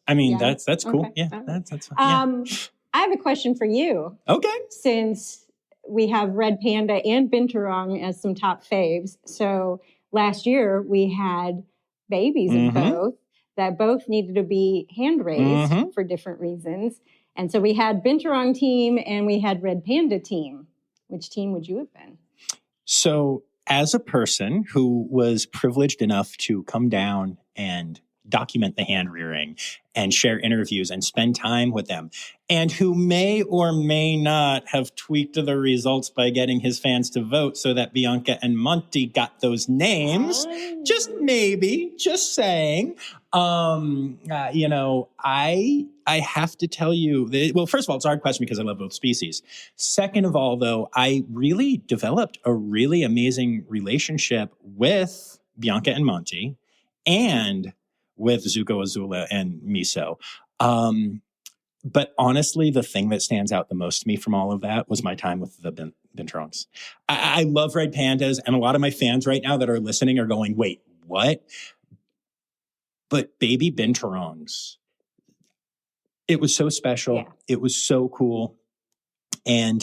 I mean, that's cool. Okay. Yeah. That's fine. I have a question for you. Okay. Since we have red panda and binturong as some top faves. So last year we had babies of both that both needed to be hand raised for different reasons. And so we had binturong team and we had red panda team. Which team would you have been? So as a person who was privileged enough to come down and document the hand rearing and share interviews and spend time with them, and who may or may not have tweaked the results by getting his fans to vote so that Bianca and Monty got those names. Just maybe, just saying. I have to tell you that, well, first of all, it's a hard question because I love both species. Second of all, though, I really developed a really amazing relationship with Bianca and Monty and with Zuko, Azula, and Miso. But honestly, the thing that stands out the most to me from all of that was my time with the binturongs. I love red pandas, and a lot of my fans right now that are listening are going, wait, what? But baby binturongs, it was so special. Yeah. It was so cool. And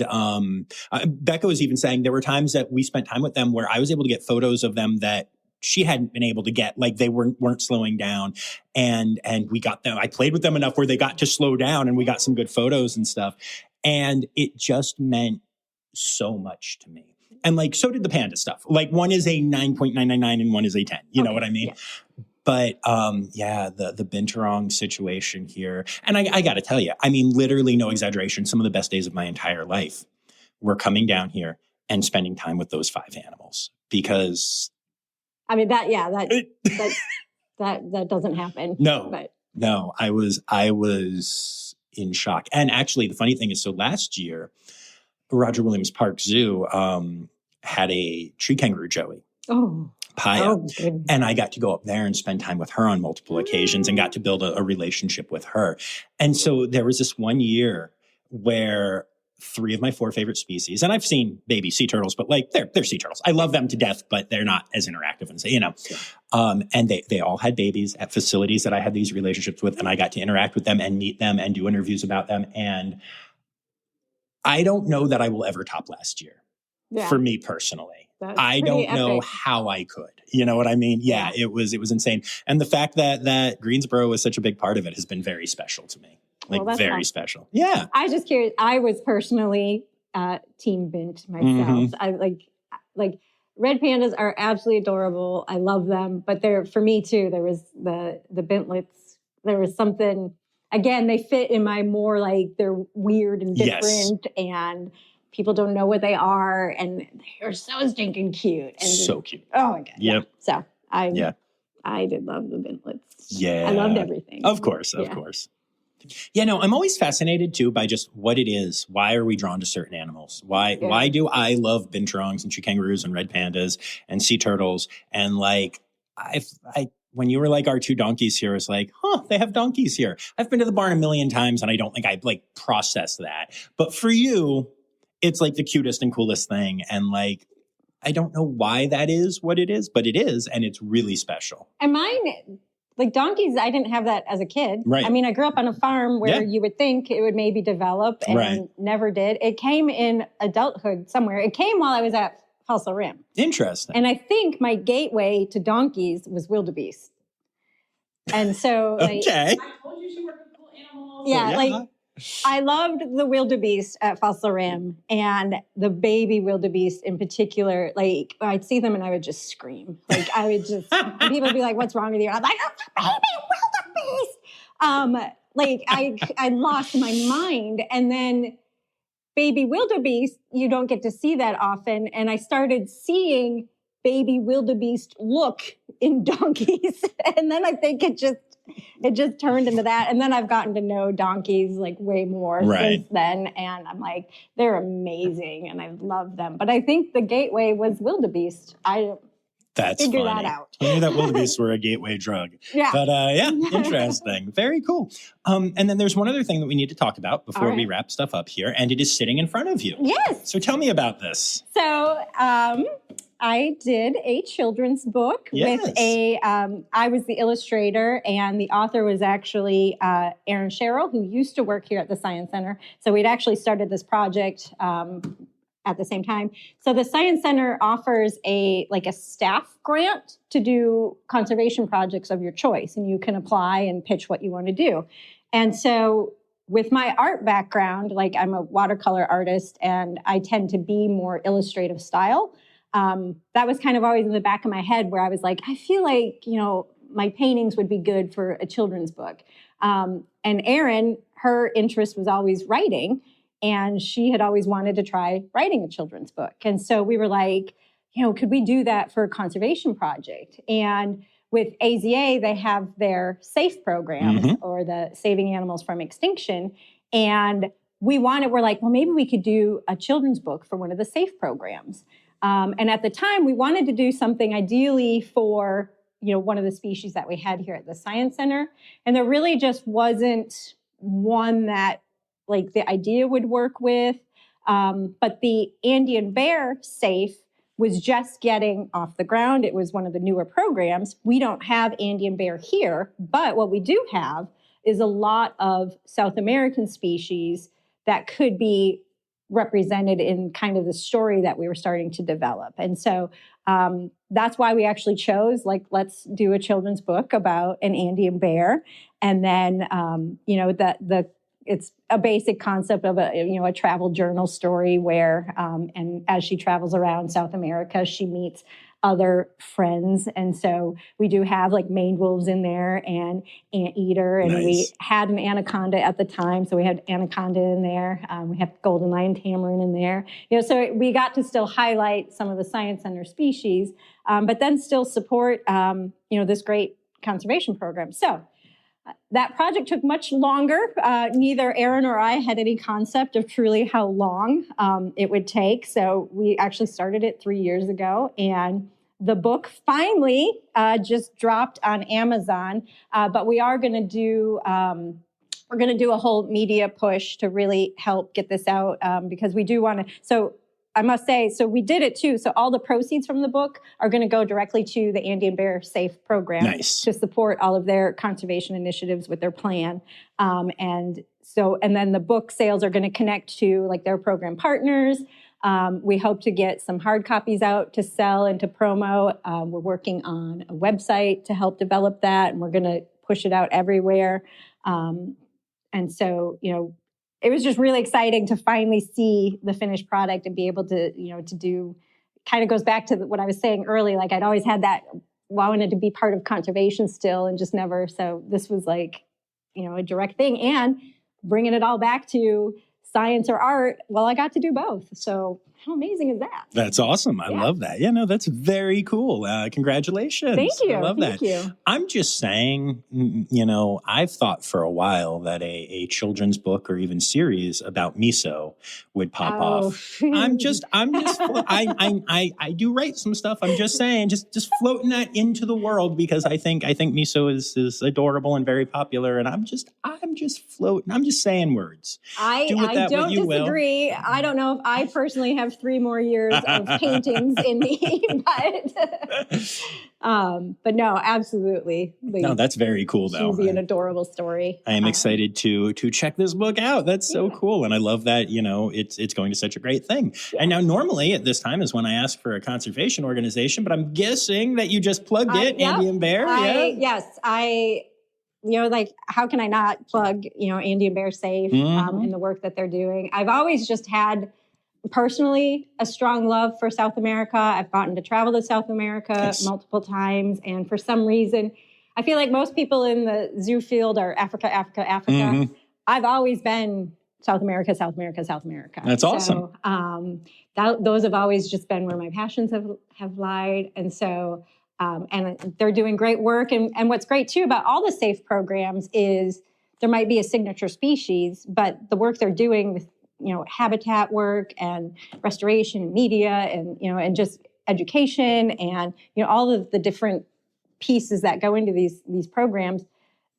Becca was even saying there were times that we spent time with them where I was able to get photos of them that she hadn't been able to get, they weren't slowing down. And we got them, I played with them enough where they got to slow down and we got some good photos and stuff. And it just so much to me. And so did the panda stuff. One is a 9.999 and one is a 10. You know what I mean? Yeah. But the binturong situation here. And I got to tell you, I mean, literally no exaggeration, some of the best days of my entire life were coming down here and spending time with those 5 animals. Because I mean, that doesn't happen. No, I was in shock. And actually, the funny thing is, so last year, Roger Williams Park Zoo had a tree kangaroo joey. Oh. Paya. And I got to go up there and spend time with her on multiple occasions and got to build a relationship with her. And so there was this one year where 3 of my 4 favorite species, and I've seen baby sea turtles, but they're sea turtles. I love them to death, but they're not as interactive and they all had babies at facilities that I had these relationships with, and I got to interact with them and meet them and do interviews about them. And I don't know that I will ever top last year for me personally. That's I pretty don't know epic. how I could. You know what I mean? Yeah, it was insane. And the fact that Greensboro was such a big part of it has been very special to me. Like, Well, very awesome. special. Yeah. I was just curious. I was personally team bint myself. Mhm. I like red pandas are absolutely adorable. I love them, but for me too. There was the bintlets. There was something. Again, they fit in my more like they're weird and different, and people don't know what they are, and they're so stinking cute. And So cute. Oh my god. Yep. Yeah. So I did love the bintlets. Yeah. I loved everything. Of course. Yeah, no, I'm always fascinated too by just what it is. Why are we drawn to certain animals? Why do I love binturongs and tree kangaroos and red pandas and sea turtles? And like, when you were like, our two donkeys here, it's like, they have donkeys here. I've been to the barn a million times and I don't think I like process that. But for you, it's like the cutest and coolest thing. And like, I don't know why that is what it is, but it is. And it's really special. And mine, like donkeys, I didn't have that as a kid. Right. I mean, I grew up on a farm where you would think it would maybe develop and never did. It came in adulthood somewhere. It came while I was at Fossil Rim. Interesting. And I think my gateway to donkeys was wildebeest. And so, like, okay. I told you she worked with cool animals. Yeah, like I loved the wildebeest at Fossil Rim and the baby wildebeest in particular. Like I'd see them and I would just scream. Like I would just, people would be like, "What's wrong with you?" I'm like, "Oh, baby wildebeest!" Like I lost my mind, and then baby wildebeest, you don't get to see that often, and I started seeing baby wildebeest look in donkeys, and then I think it just turned into that. And then I've gotten to know donkeys like way more since then. And I'm like, they're amazing and I love them. But I think the gateway was wildebeest. That's figured funny. that out. I knew that wildebeest were a gateway drug. Yeah. But interesting. Very cool. And then there's one other thing that we need to talk about before we wrap stuff up here. And it is sitting in front of you. Yes. So tell me about this. So I did a children's book with I was the illustrator, and the author was actually Erin Sherrill, who used to work here at the Science Center. So we'd actually started this project at the same time. So the Science Center offers a staff grant to do conservation projects of your choice, and you can apply and pitch what you want to do. And so with my art background, like I'm a watercolor artist and I tend to be more illustrative style. That was kind of always in the back of my head where I was like, I feel like, my paintings would be good for a children's book. And Erin, her interest was always writing, and she had always wanted to try writing a children's book. And so we were like, could we do that for a conservation project? And with AZA, they have their SAFE programs, or the Saving Animals from Extinction. And we're like, well, maybe we could do a children's book for one of the SAFE programs. And at the time, we wanted to do something ideally for, one of the species that we had here at the Science Center. And there really just wasn't one that, like, the idea would work with. But the Andean bear SAFE was just getting off the ground. It was one of the newer programs. We don't have Andean bear here, but what we do have is a lot of South American species that could be represented in kind of the story that we were starting to develop. And so that's why we actually chose, let's do a children's book about an Andean bear. And then, it's a basic concept of a travel journal story where, and as she travels around South America, she meets other friends. And so we do have like maned wolves in there and anteater. And we had an anaconda at the time. So we had anaconda in there. We have golden lion tamarin in there. So we got to still highlight some of the Science Center species, but then still support, this great conservation program. So that project took much longer. Neither Erin or I had any concept of truly how long it would take. So we actually started it 3 years ago, and the book finally just dropped on Amazon. But we are going to do a whole media push to really help get this out because we do want to. So I must say, so we did it too. So all the proceeds from the book are going to go directly to the Andean Bear SAFE program to support all of their conservation initiatives with their plan. And then the book sales are going to connect to like their program partners. We hope to get some hard copies out to sell and to promo. We're working on a website to help develop that, and we're going to push it out everywhere. And so, it was just really exciting to finally see the finished product and be able to, to do, kind of goes back to what I was saying earlier. Like I'd always had that, I wanted to be part of conservation still and just never. So this was like, a direct thing, and bringing it all back to science or art. Well, I got to do both. So how amazing is that? That's awesome. I love that. Yeah, no, that's very cool. Congratulations. Thank you. I love Thank that. you. I'm just saying, I've thought for a while that a children's book or even series about miso would pop off. I do write some stuff. I'm just saying, just floating that into the world because I think miso is adorable and very popular. And I'm just floating. I'm just saying words. I don't disagree. I don't know if I personally have 3 more years of paintings in me, but no, absolutely. No, that's very cool though. Cheesy and adorable story. I am excited to check this book out. That's so cool. And I love that, it's going to such a great thing. Yeah. And now normally at this time is when I ask for a conservation organization, but I'm guessing that you just plugged it, Andean Bear. Yes, how can I not plug, Andean Bear Safe and the work that they're doing? I've always just had personally a strong love for South America. I've gotten to travel to South America multiple times. And for some reason, I feel like most people in the zoo field are Africa. Mm-hmm. I've always been South America. That's awesome. So those have always just been where my passions have lied. And so, and they're doing great work. And what's great too about all the SAFE programs is there might be a signature species, but the work they're doing with habitat work and restoration and media and just education and, all of the different pieces that go into these programs,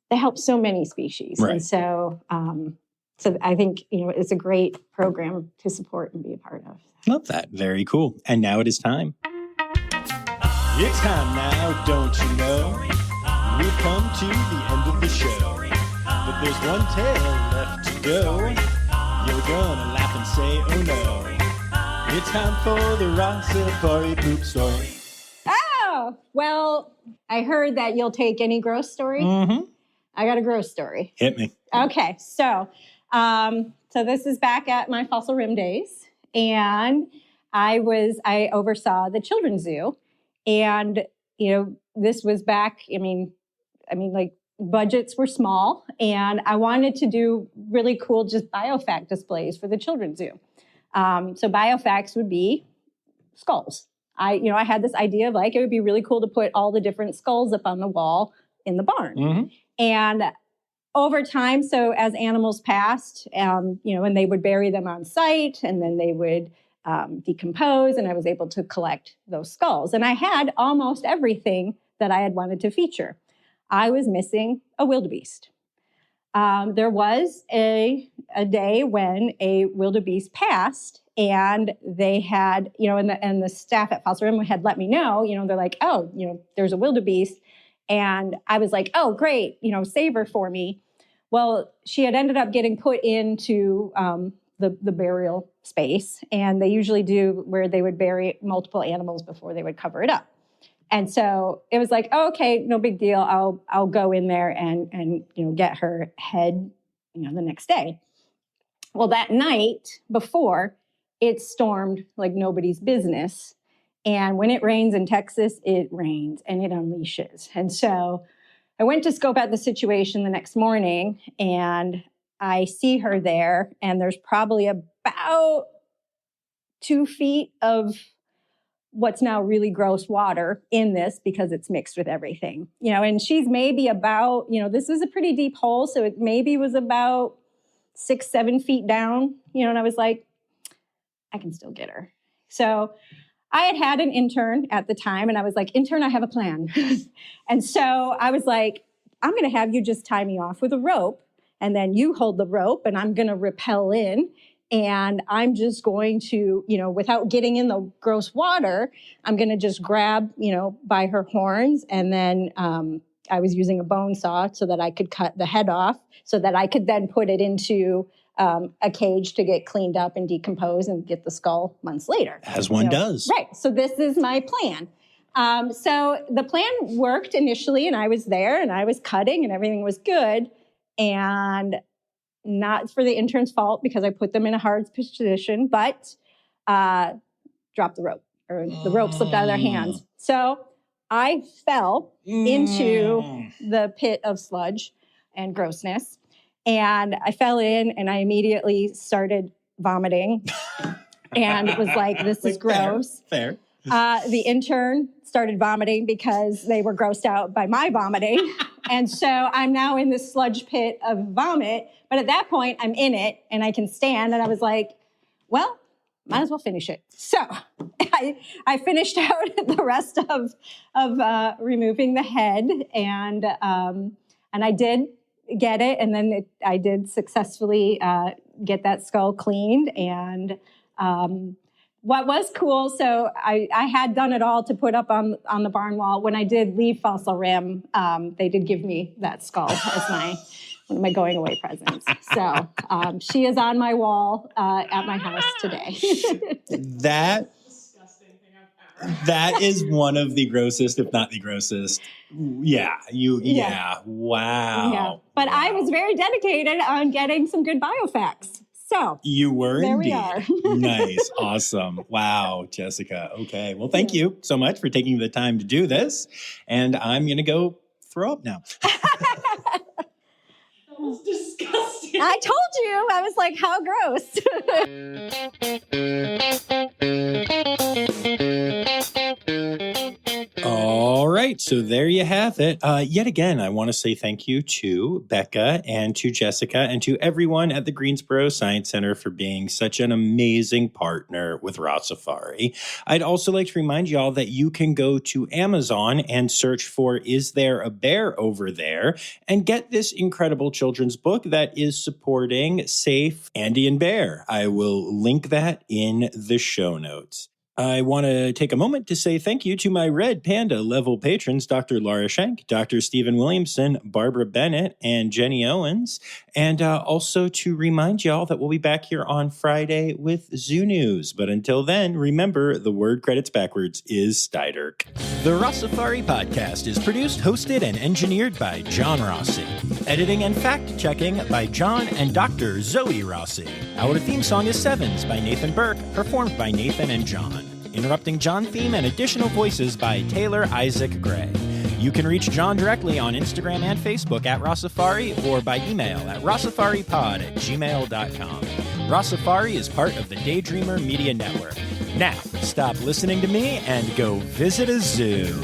they help so many species. Right. And so, so I think, it's a great program to support and be a part of. Love that. Very cool. And now it is time. It's time now, don't you know? We've come to the end of the show. But there's one tale left to go. You're gonna laugh and say, oh no. It's time for the Rossifari poop story. Oh, well, I heard that you'll take any gross story. Mm-hmm. I got a gross story. Hit me. Okay, so this is back at my fossil rim days. And I oversaw the children's zoo. And, this was back, budgets were small, and I wanted to do really cool just biofact displays for the children's zoo. So biofacts would be skulls. I had this idea of it would be really cool to put all the different skulls up on the wall in the barn. Mm-hmm. And over time, so as animals passed, and they would bury them on site, and then they would decompose, and I was able to collect those skulls. And I had almost everything that I had wanted to feature. I was missing a wildebeest. There was a day when a wildebeest passed, and they had, and the staff at Fossil Rim had let me know, they're like, oh, there's a wildebeest. And I was like, oh, great, save her for me. Well, she had ended up getting put into the burial space, and they usually do where they would bury multiple animals before they would cover it up. And so it was like, oh, okay, no big deal. I'll go in there and get her head, the next day. Well, that night before, it stormed like nobody's business. And when it rains in Texas, it rains and it unleashes. And so I went to scope out the situation the next morning, and I see her there, and there's probably about 2 feet of what's now really gross water in this because it's mixed with everything, and she's maybe about, this is a pretty deep hole. So it maybe was about 6-7 feet down, and I was like, I can still get her. So I had an intern at the time, and I was like, intern, I have a plan. And so I was like, I'm going to have you just tie me off with a rope, and then you hold the rope, and I'm going to rappel in. And I'm just going to, without getting in the gross water, I'm going to just grab, by her horns. And then I was using a bone saw so that I could cut the head off, so that I could then put it into a cage to get cleaned up and decompose and get the skull months later. As one does. Right. So this is my plan. So the plan worked initially, and I was there and I was cutting and everything was good. And not for the intern's fault because I put them in a hard position, but dropped the rope, or the rope slipped out of their hands. So I fell into the pit of sludge and grossness. And I fell in and I immediately started vomiting and was like, this is gross. Fair. The intern started vomiting because they were grossed out by my vomiting. And so I'm now in this sludge pit of vomit. But at that point, I'm in it and I can stand. And I was like, well, might as well finish it. So I finished out the rest of removing the head. And I did get it. And then I did successfully get that skull cleaned. And what was cool, so I had done it all to put up on the barn wall. When I did leave Fossil Rim, they did give me that skull as one of my going away presents. So she is on my wall at my house today. That is one of the grossest, if not the grossest. Yeah. Wow. Yeah. But I was very dedicated on getting some good biofacts. So you were there indeed. We are. Nice. Awesome. Wow, Jessica. Okay. Well, thank you so much for taking the time to do this. And I'm going to go throw up now. That was disgusting. I told you. I was like, how gross. All right. So there you have it. Yet again, I want to say thank you to Becca and to Jessica and to everyone at the Greensboro Science Center for being such an amazing partner with Rossifari. I'd also like to remind y'all that you can go to Amazon and search for Is There a Bear Over There? And get this incredible children's book that is supporting Safe Andean Bear. I will link that in the show notes. I want to take a moment to say thank you to my Red Panda level patrons, Dr. Laura Schenk, Dr. Stephen Williamson, Barbara Bennett, and Jenny Owens. And also to remind y'all that we'll be back here on Friday with Zoo News. But until then, remember, the word credits backwards is Steiderk. The Rossifari podcast is produced, hosted, and engineered by John Rossi. Editing and fact-checking by John and Dr. Zoe Rossi. Our theme song is Sevens by Nathan Burke, performed by Nathan and John. Interrupting John theme and additional voices by Taylor Isaac Gray. You can reach John directly on Instagram and Facebook at Rossifari or by email at rossifaripod@gmail.com. Rossifari is part of the Daydreamer Media Network. Now, stop listening to me and go visit a zoo.